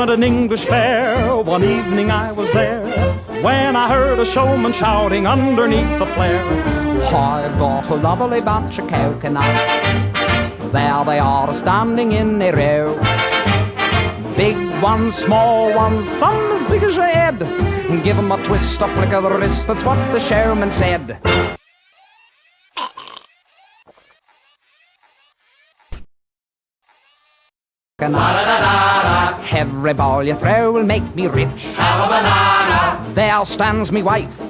at an English fair. One evening I was there when I heard a showman shouting underneath the flare. I've got a lovely bunch of coconuts. There they are standing in a row. Big ones, small ones, some as big as your head. Give 'em a twist, a flick of the wrist, that's what the showman said. Every ball you throw will make me rich. Have a banana. There stands me wife.